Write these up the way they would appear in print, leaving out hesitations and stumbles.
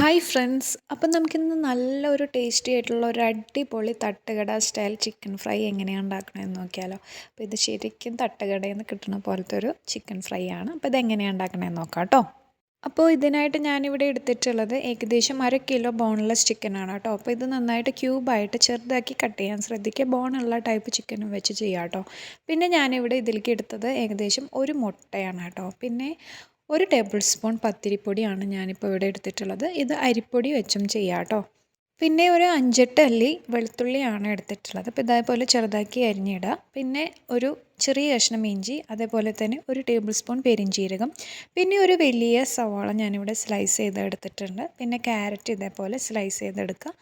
Hi friends, അപ്പം നമുക്കിന്ന് നല്ലൊരു ടേസ്റ്റി ആയിട്ടുള്ള ഒരു അടിപൊളി തട്ടുകട സ്റ്റൈൽ ചിക്കൻ ഫ്രൈ എങ്ങനെയാണ് ഉണ്ടാക്കണമെന്ന് നോക്കിയാലോ. അപ്പോൾ ഇത് ശരിക്കും തട്ടുകടയിൽ നിന്ന് കിട്ടുന്ന പോലത്തെ ഒരു ചിക്കൻ ഫ്രൈ ആണ്. അപ്പോൾ ഇതെങ്ങനെയാണ് ഉണ്ടാക്കണമെന്ന് നോക്കാം കേട്ടോ. അപ്പോൾ ഇതിനായിട്ട് ഞാനിവിടെ എടുത്തിട്ടുള്ളത് ഏകദേശം 1/2 കിലോ ബോൺലെസ് ചിക്കനാണ് കേട്ടോ. അപ്പോൾ ഇത് നന്നായിട്ട് ക്യൂബായിട്ട് ചെറുതാക്കി കട്ട് ചെയ്യാൻ ശ്രദ്ധിക്കുക. ബോണുള്ള ടൈപ്പ് ചിക്കനും വെച്ച് ചെയ്യാം കേട്ടോ. പിന്നെ ഞാനിവിടെ ഇതിലേക്ക് എടുത്തത് ഏകദേശം ഒരു മുട്ടയാണ് കേട്ടോ. പിന്നെ 1 ടേബിൾ സ്പൂൺ പത്തിരിപ്പൊടിയാണ് ഞാനിപ്പോൾ ഇവിടെ എടുത്തിട്ടുള്ളത്. ഇത് അരിപ്പൊടി വെച്ചും ചെയ്യാം കേട്ടോ. പിന്നെ ഒരു 5-8 അല്ലി വെളുത്തുള്ളിയാണ് എടുത്തിട്ടുള്ളത്. അപ്പോൾ ഇതേപോലെ ചെറുതാക്കി അരിഞ്ഞിടുക. പിന്നെ ഒരു ചെറിയ കഷ്ണം ഇഞ്ചി, അതേപോലെ തന്നെ 1 ടേബിൾ സ്പൂൺ പെരിഞ്ചീരകം, പിന്നെ ഒരു വലിയ സവാള ഞാനിവിടെ സ്ലൈസ് ചെയ്ത് എടുത്തിട്ടുണ്ട്. പിന്നെ ക്യാരറ്റ് ഇതേപോലെ സ്ലൈസ് ചെയ്തെടുക്കുക.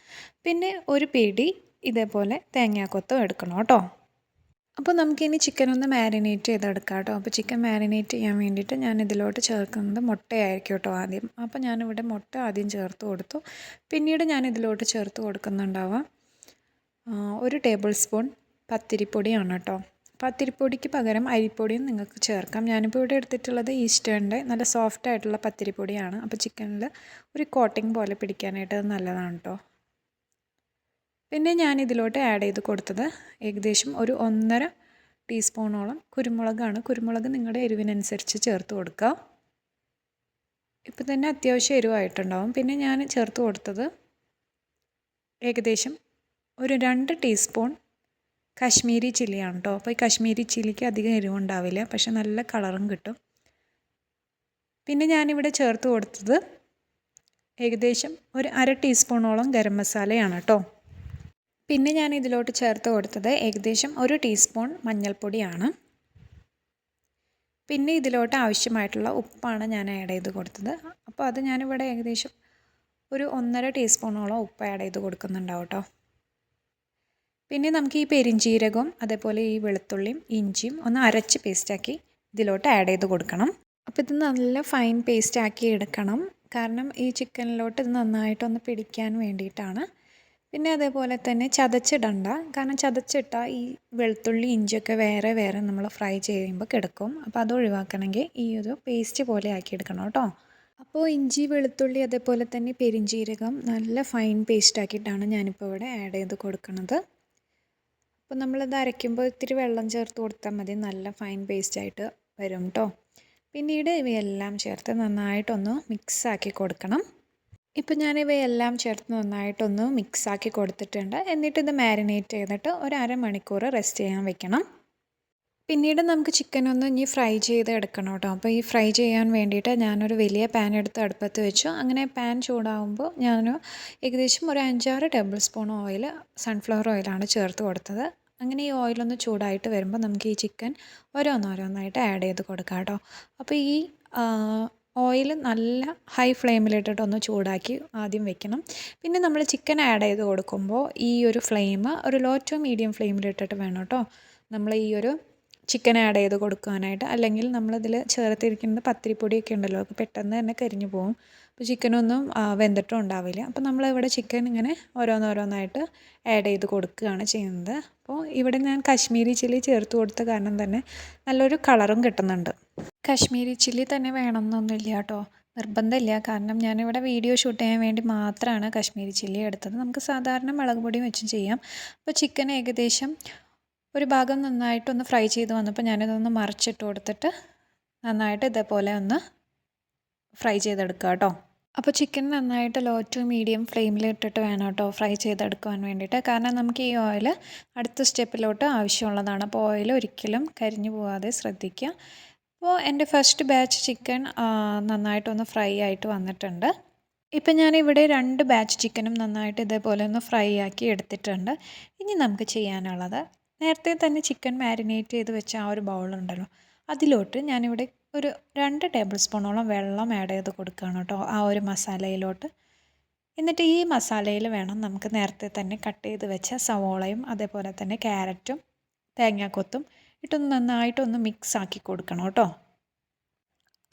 പിന്നെ ഒരു പിടി ഇതേപോലെ തേങ്ങാക്കൊത്തും എടുക്കണം കേട്ടോ. അപ്പോൾ നമുക്കിനി ചിക്കൻ ഒന്ന് മാരിനേറ്റ് ചെയ്തെടുക്കാം കേട്ടോ. അപ്പോൾ ചിക്കൻ മാരിനേറ്റ് ചെയ്യാൻ വേണ്ടിയിട്ട് ഞാൻ ഇതിലോട്ട് ചേർക്കുന്നത് മുട്ടയായിരിക്കും കേട്ടോ ആദ്യം. അപ്പോൾ ഞാനിവിടെ മുട്ട ആദ്യം ചേർത്ത് കൊടുത്തു. പിന്നീട് ഞാൻ ഇതിലോട്ട് ചേർത്ത് കൊടുക്കുന്നുണ്ടാവാം 1 ടേബിൾ സ്പൂൺ പത്തിരിപ്പൊടിയാണ് കേട്ടോ. പത്തിരിപ്പൊടിക്ക് പകരം അരിപ്പൊടിയും നിങ്ങൾക്ക് ചേർക്കാം. ഞാനിപ്പോൾ ഇവിടെ എടുത്തിട്ടുള്ളത് ഈസ്റ്റേണിൻ്റെ നല്ല സോഫ്റ്റ് ആയിട്ടുള്ള പത്തിരിപ്പൊടിയാണ്. അപ്പോൾ ചിക്കനിൽ ഒരു കോട്ടിംഗ് പോലെ പിടിക്കാനായിട്ട് അത് നല്ലതാണ് കേട്ടോ. പിന്നെ ഞാൻ ഇതിലോട്ട് ആഡ് ചെയ്ത് കൊടുത്തത് ഏകദേശം ഒരു 1.5 ടീസ്പൂണോളം കുരുമുളകാണ്. കുരുമുളക് നിങ്ങളുടെ എരിവിനനുസരിച്ച് ചേർത്ത് കൊടുക്കുക. ഇപ്പം തന്നെ അത്യാവശ്യം എരിവായിട്ടുണ്ടാവും. പിന്നെ ഞാൻ ചേർത്ത് കൊടുത്തത് ഏകദേശം ഒരു 2 ടീസ്പൂൺ കാശ്മീരി ചില്ലിയാണ് കേട്ടോ. അപ്പോൾ ഈ കാശ്മീരി ചില്ലിക്ക് അധികം എരിവുണ്ടാവില്ല, പക്ഷെ നല്ല കളറും കിട്ടും. പിന്നെ ഞാനിവിടെ ചേർത്ത് കൊടുത്തത് ഏകദേശം ഒരു 1/2 ടീസ്പൂണോളം ഗരം മസാലയാണ് കേട്ടോ. പിന്നെ ഞാൻ ഇതിലോട്ട് ചേർത്ത് കൊടുത്തത് ഏകദേശം 1 ടീസ്പൂൺ മഞ്ഞൾപ്പൊടിയാണ്. പിന്നെ ഇതിലോട്ട് ആവശ്യമായിട്ടുള്ള ഉപ്പാണ് ഞാൻ ആഡ് ചെയ്ത് കൊടുത്തത്. അപ്പോൾ അത് ഞാനിവിടെ ഏകദേശം ഒരു 1.5 ടീസ്പൂണോളം ഉപ്പ് ആഡ് ചെയ്ത് കൊടുക്കുന്നുണ്ടാവും കേട്ടോ. പിന്നെ നമുക്ക് ഈ പെരിഞ്ചീരകവും അതേപോലെ ഈ വെളുത്തുള്ളിയും ഇഞ്ചിയും ഒന്ന് അരച്ച് പേസ്റ്റാക്കി ഇതിലോട്ട് ആഡ് ചെയ്ത് കൊടുക്കണം. അപ്പോൾ ഇത് നല്ല ഫൈൻ പേസ്റ്റാക്കി എടുക്കണം, കാരണം ഈ ചിക്കനിലോട്ട് ഇത് നന്നായിട്ടൊന്ന് പിടിക്കാൻ വേണ്ടിയിട്ടാണ്. പിന്നെ അതേപോലെ തന്നെ ചതച്ചിടണ്ട, കാരണം ചതച്ചിട്ടാൽ ഈ വെളുത്തുള്ളി ഇഞ്ചിയൊക്കെ വേറെ വേറെ നമ്മൾ ഫ്രൈ ചെയ്യുമ്പോൾ കിടക്കും. അപ്പോൾ അത് ഒഴിവാക്കണമെങ്കിൽ ഈ ഒരു പേസ്റ്റ് പോലെ ആക്കിയെടുക്കണം കേട്ടോ. അപ്പോൾ ഇഞ്ചി വെളുത്തുള്ളി അതേപോലെ തന്നെ പെരിഞ്ചീരകം നല്ല ഫൈൻ പേസ്റ്റ് ആക്കിയിട്ടാണ് ഞാനിപ്പോൾ ഇവിടെ ആഡ് ചെയ്ത് കൊടുക്കുന്നത്. അപ്പോൾ നമ്മളത് അരയ്ക്കുമ്പോൾ ഇത്തിരി വെള്ളം ചേർത്ത് കൊടുത്താൽ മതി, നല്ല ഫൈൻ പേസ്റ്റായിട്ട് വരും കേട്ടോ. പിന്നീട് ഇവയെല്ലാം ചേർത്ത് നന്നായിട്ടൊന്ന് മിക്സാക്കി കൊടുക്കണം. ഇപ്പം ഞാനിവയെല്ലാം ചേർത്ത് നന്നായിട്ടൊന്ന് മിക്സാക്കി കൊടുത്തിട്ടുണ്ട്. എന്നിട്ട് ഇത് മാരിനേറ്റ് ചെയ്തിട്ട് ഒരു 1/2 മണിക്കൂർ റെസ്റ്റ് ചെയ്യാൻ വെക്കണം. പിന്നീട് നമുക്ക് ചിക്കൻ ഒന്ന് ഇനി ഫ്രൈ ചെയ്ത് എടുക്കണം കേട്ടോ. അപ്പോൾ ഈ ഫ്രൈ ചെയ്യാൻ വേണ്ടിയിട്ട് ഞാനൊരു വലിയ പാൻ എടുത്ത് അടുപ്പത്ത് വെച്ചു. അങ്ങനെ പാൻ ചൂടാകുമ്പോൾ ഞാൻ ഏകദേശം ഒരു 5-6 ടേബിൾ സ്പൂൺ ഓയിൽ, സൺഫ്ലവർ ഓയിലാണ് ചേർത്ത് കൊടുത്തത്. അങ്ങനെ ഈ ഓയിലൊന്ന് ചൂടായിട്ട് വരുമ്പോൾ നമുക്ക് ഈ ചിക്കൻ ഓരോന്നോരോന്നായിട്ട് ആഡ് ചെയ്ത് കൊടുക്കാം കേട്ടോ. അപ്പോൾ ഈ ഓയിൽ നല്ല ഹൈ ഫ്ലെയിമിലിട്ടിട്ട് ഒന്ന് ചൂടാക്കി ആദ്യം വെക്കണം. പിന്നെ നമ്മൾ ചിക്കൻ ആഡ് ചെയ്ത് കൊടുക്കുമ്പോൾ ഈ ഒരു ഫ്ലെയിം ഒരു ലോ ടു മീഡിയം ഫ്ലെയിമിലിട്ടിട്ട് വേണം കേട്ടോ നമ്മൾ ഈ ഒരു ചിക്കൻ ആഡ് ചെയ്ത് കൊടുക്കാനായിട്ട്. അല്ലെങ്കിൽ നമ്മളിതിൽ ചേർത്തിരിക്കുന്നത് പത്തിരിപ്പൊടിയൊക്കെ ഉണ്ടല്ലോ, പെട്ടെന്ന് തന്നെ കരിഞ്ഞു പോകും. അപ്പോൾ ചിക്കനൊന്നും വെന്തിട്ടും ഉണ്ടാവില്ല. അപ്പോൾ നമ്മളിവിടെ ചിക്കൻ ഇങ്ങനെ ഓരോന്നോരോന്നായിട്ട് ആഡ് ചെയ്ത് കൊടുക്കുകയാണ് ചെയ്യുന്നത്. അപ്പോൾ ഇവിടെ ഞാൻ കാശ്മീരി ചില്ലി ചേർത്ത് കൊടുത്ത കാരണം തന്നെ നല്ലൊരു കളറും കിട്ടുന്നുണ്ട്. കാശ്മീരി ചില്ലി തന്നെ വേണമെന്നൊന്നുമില്ല കേട്ടോ, നിർബന്ധമില്ല. കാരണം ഞാനിവിടെ വീഡിയോ ഷൂട്ട് ചെയ്യാൻ വേണ്ടി മാത്രമാണ് കാശ്മീരി ചില്ലി എടുത്തത്. നമുക്ക് സാധാരണ മുളക് പൊടി വെച്ചും ചെയ്യാം. അപ്പോൾ ചിക്കൻ ഏകദേശം ഒരു ഭാഗം നന്നായിട്ടൊന്ന് ഫ്രൈ ചെയ്ത് വന്നപ്പോൾ ഞാനിതൊന്ന് മറിച്ചിട്ട് കൊടുത്തിട്ട് നന്നായിട്ട് ഇതേപോലെ ഒന്ന് ഫ്രൈ ചെയ്തെടുക്കുക കേട്ടോ. അപ്പോൾ ചിക്കൻ നന്നായിട്ട് ലോ ടു മീഡിയം ഫ്ലെയിമിൽ ഇട്ടിട്ട് വേണം കേട്ടോ ഫ്രൈ ചെയ്തെടുക്കുവാൻ വേണ്ടിയിട്ട്. കാരണം നമുക്ക് ഈ ഓയിൽ അടുത്ത സ്റ്റെപ്പിലോട്ട് ആവശ്യമുള്ളതാണ്. അപ്പോൾ ഓയിൽ ഒരിക്കലും കരിഞ്ഞു പോകാതെ ശ്രദ്ധിക്കുക. അപ്പോൾ എൻ്റെ ഫസ്റ്റ് ബാച്ച് ചിക്കൻ നന്നായിട്ടൊന്ന് ഫ്രൈ ആയിട്ട് വന്നിട്ടുണ്ട്. ഇപ്പം ഞാനിവിടെ 2 ബാച്ച് ചിക്കനും നന്നായിട്ട് ഇതേപോലെ ഒന്ന് ഫ്രൈ ആക്കി എടുത്തിട്ടുണ്ട്. ഇനി നമുക്ക് ചെയ്യാനുള്ളത്, നേരത്തെ തന്നെ ചിക്കൻ മാരിനേറ്റ് ചെയ്ത് വെച്ച ആ ഒരു ബൗളുണ്ടല്ലോ, അതിലോട്ട് ഞാനിവിടെ ഒരു 2 ടേബിൾ സ്പൂണോളം വെള്ളം ആഡ് ചെയ്ത് കൊടുക്കുകയാണ് കേട്ടോ ആ ഒരു മസാലയിലോട്ട്. എന്നിട്ട് ഈ മസാലയിൽ വേണം നമുക്ക് നേരത്തെ തന്നെ കട്ട് ചെയ്ത് വെച്ച സവോളയും അതേപോലെ തന്നെ ക്യാരറ്റും തേങ്ങാക്കൊത്തും ഇട്ടൊന്ന് നന്നായിട്ടൊന്ന് മിക്സ് ആക്കി കൊടുക്കണം കേട്ടോ.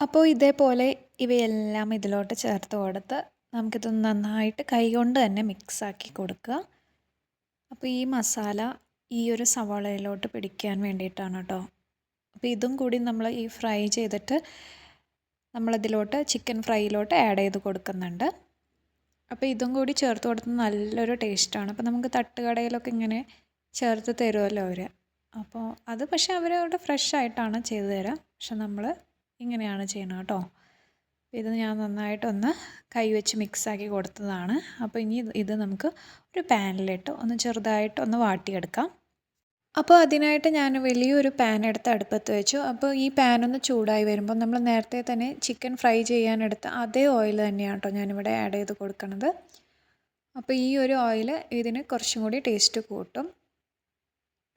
അപ്പോൾ ഇതേപോലെ ഇവയെല്ലാം ഇതിലോട്ട് ചേർത്ത് കൊടുത്ത് നമുക്കിതൊന്ന് നന്നായിട്ട് കൈകൊണ്ട് തന്നെ മിക്സാക്കി കൊടുക്കുക. അപ്പോൾ ഈ മസാല ഈ ഒരു സവാളയിലോട്ട് പിടിക്കാൻ വേണ്ടിയിട്ടാണ് കേട്ടോ. അപ്പോൾ ഇതും കൂടി നമ്മൾ ഈ ഫ്രൈ ചെയ്തിട്ട് നമ്മളതിലോട്ട് ചിക്കൻ ഫ്രൈയിലോട്ട് ആഡ് ചെയ്ത് കൊടുക്കുന്നുണ്ട്. അപ്പോൾ ഇതും കൂടി ചേർത്ത് കൊടുത്ത് നല്ലൊരു ടേസ്റ്റാണ്. അപ്പോൾ നമുക്ക് തട്ടുകടയിലൊക്കെ ഇങ്ങനെ ചേർത്ത് തരുമല്ലോ അവർ. അപ്പോൾ അത് പക്ഷേ അവരവിടെ ഫ്രഷ് ആയിട്ടാണ് ചെയ്തു തരിക. പക്ഷെ നമ്മൾ ഇങ്ങനെയാണ് ചെയ്യുന്നത് കേട്ടോ. ഇത് ഞാൻ നന്നായിട്ടൊന്ന് കൈവച്ച് മിക്സാക്കി കൊടുത്തതാണ്. അപ്പോൾ ഇനി ഇത് നമുക്ക് ഒരു പാനിലിട്ട് ഒന്ന് ചെറുതായിട്ട് ഒന്ന് വാട്ടിയെടുക്കാം. അപ്പോൾ അതിനായിട്ട് ഞാൻ വലിയൊരു പാൻ എടുത്ത് അടുപ്പത്ത് വെച്ചു. അപ്പോൾ ഈ പാനൊന്ന് ചൂടായി വരുമ്പോൾ നമ്മൾ നേരത്തെ തന്നെ ചിക്കൻ ഫ്രൈ ചെയ്യാനെടുത്ത അതേ ഓയിൽ തന്നെയാണ് കേട്ടോ ഞാനിവിടെ ആഡ് ചെയ്ത് കൊടുക്കുന്നത്. അപ്പോൾ ഈ ഒരു ഓയിൽ ഇതിന് കുറച്ചും കൂടി ടേസ്റ്റ് കൂട്ടും.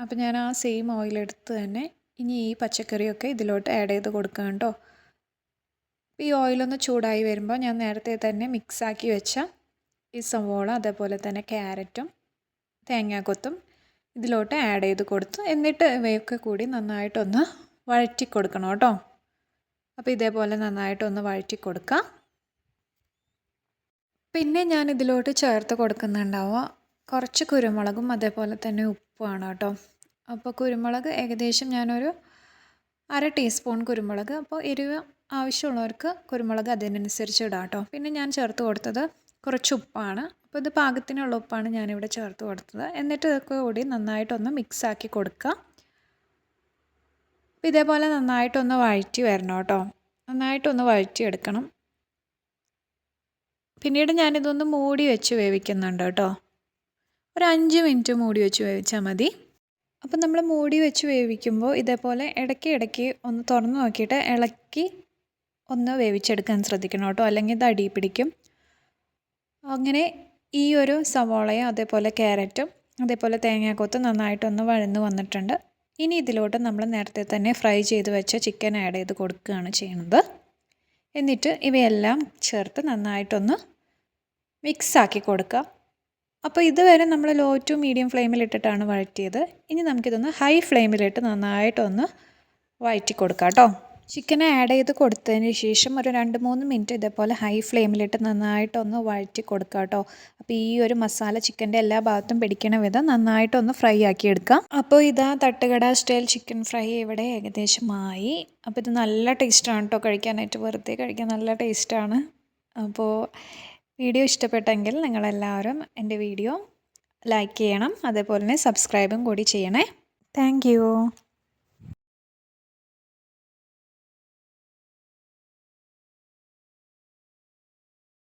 അപ്പോൾ ഞാൻ ആ സെയിം ഓയിലെടുത്ത് തന്നെ ഇനി ഈ പച്ചക്കറിയൊക്കെ ഇതിലോട്ട് ആഡ് ചെയ്ത് കൊടുക്കാം കേട്ടോ. ഈ ഓയിലൊന്ന് ചൂടായി വരുമ്പോൾ ഞാൻ നേരത്തെ തന്നെ മിക്സാക്കി വെച്ച ഈ സവോള അതേപോലെ തന്നെ ക്യാരറ്റും തേങ്ങാക്കൊത്തും ഇതിലോട്ട് ആഡ് ചെയ്ത് കൊടുത്തു. എന്നിട്ട് ഇവയൊക്കെ കൂടി നന്നായിട്ടൊന്ന് വഴറ്റി കൊടുക്കണം കേട്ടോ. അപ്പോൾ ഇതേപോലെ നന്നായിട്ടൊന്ന് വഴറ്റി കൊടുക്കാം. പിന്നെ ഞാൻ ഇതിലോട്ട് ചേർത്ത് കൊടുക്കുന്നുണ്ടാവുക കുറച്ച് കുരുമുളകും അതേപോലെ തന്നെ ഉപ്പുമാണ് കേട്ടോ. അപ്പോൾ കുരുമുളക് ഏകദേശം ഞാനൊരു 1/2 ടീസ്പൂൺ കുരുമുളക്. അപ്പോൾ എരിവ് ആവശ്യമുള്ളവർക്ക് കുരുമുളക് അതിനനുസരിച്ച് ഇടാം കേട്ടോ. പിന്നെ ഞാൻ ചേർത്ത് കൊടുത്തത് കുറച്ച് ഉപ്പാണ്. അപ്പോൾ ഇത് പാകത്തിനുള്ള ഉപ്പാണ് ഞാനിവിടെ ചേർത്ത് കൊടുത്തത്. എന്നിട്ട് ഇതൊക്കെ കൂടി നന്നായിട്ടൊന്ന് മിക്സാക്കി കൊടുക്കുക. അപ്പോൾ ഇതേപോലെ നന്നായിട്ടൊന്ന് വഴറ്റി വരണം കേട്ടോ. നന്നായിട്ടൊന്ന് വഴറ്റിയെടുക്കണം. പിന്നീട് ഞാനിതൊന്ന് മൂടി വെച്ച് വേവിക്കുന്നുണ്ട് കേട്ടോ. ഒരു 5 മിനിറ്റ് മൂടി വെച്ച് വേവിച്ചാൽ മതി. അപ്പോൾ നമ്മൾ മൂടി വെച്ച് വേവിക്കുമ്പോൾ ഇതേപോലെ ഇടയ്ക്ക് ഒന്ന് തുറന്ന് നോക്കിയിട്ട് ഇളക്കി ഒന്ന് വേവിച്ചെടുക്കാൻ ശ്രദ്ധിക്കണം കേട്ടോ. അല്ലെങ്കിൽ ഇത് അടി പിടിക്കും. അങ്ങനെ ഈ ഒരു സവോളയും അതേപോലെ ക്യാരറ്റും അതേപോലെ തേങ്ങാക്കൊത്തും നന്നായിട്ടൊന്ന് വഴന്ന് വന്നിട്ടുണ്ട്. ഇനി ഇതിലോട്ട് നമ്മൾ നേരത്തെ തന്നെ ഫ്രൈ ചെയ്ത് വെച്ച ചിക്കൻ ആഡ് ചെയ്ത് കൊടുക്കുകയാണ് ചെയ്യുന്നത്. എന്നിട്ട് ഇവയെല്ലാം ചേർത്ത് നന്നായിട്ടൊന്ന് മിക്സാക്കി കൊടുക്കുക. അപ്പോൾ ഇതുവരെ നമ്മൾ ലോ ടു മീഡിയം ഫ്ലെയിമിലിട്ടിട്ടാണ് വഴറ്റിയത്. ഇനി നമുക്കിതൊന്ന് ഹൈ ഫ്ലെയിമിലിട്ട് നന്നായിട്ടൊന്ന് വഴറ്റി കൊടുക്കാം കേട്ടോ. ചിക്കൻ ആഡ് ചെയ്ത് കൊടുത്തതിന് ശേഷം ഒരു 2-3 മിനിറ്റ് ഇതേപോലെ ഹൈ ഫ്ലെയിമിലിട്ട് നന്നായിട്ടൊന്ന് വഴറ്റി കൊടുക്കുക കേട്ടോ. അപ്പോൾ ഈ ഒരു മസാല ചിക്കൻ്റെ എല്ലാ ഭാഗത്തും പിടിക്കണ വിധം നന്നായിട്ടൊന്ന് ഫ്രൈ ആക്കി എടുക്കാം. അപ്പോൾ ഇതാ തട്ടുകട സ്റ്റൈൽ ചിക്കൻ ഫ്രൈ ഇവിടെ ഏകദേശമായി. അപ്പോൾ ഇത് നല്ല ടേസ്റ്റാണ് കേട്ടോ കഴിക്കാനായിട്ട്. വെറുതെ കഴിക്കാൻ നല്ല ടേസ്റ്റാണ്. അപ്പോൾ വീഡിയോ ഇഷ്ടപ്പെട്ടെങ്കിൽ നിങ്ങളെല്ലാവരും എൻ്റെ വീഡിയോ ലൈക്ക് ചെയ്യണം. അതേപോലെ തന്നെ സബ്സ്ക്രൈബും കൂടി ചെയ്യണേ. താങ്ക്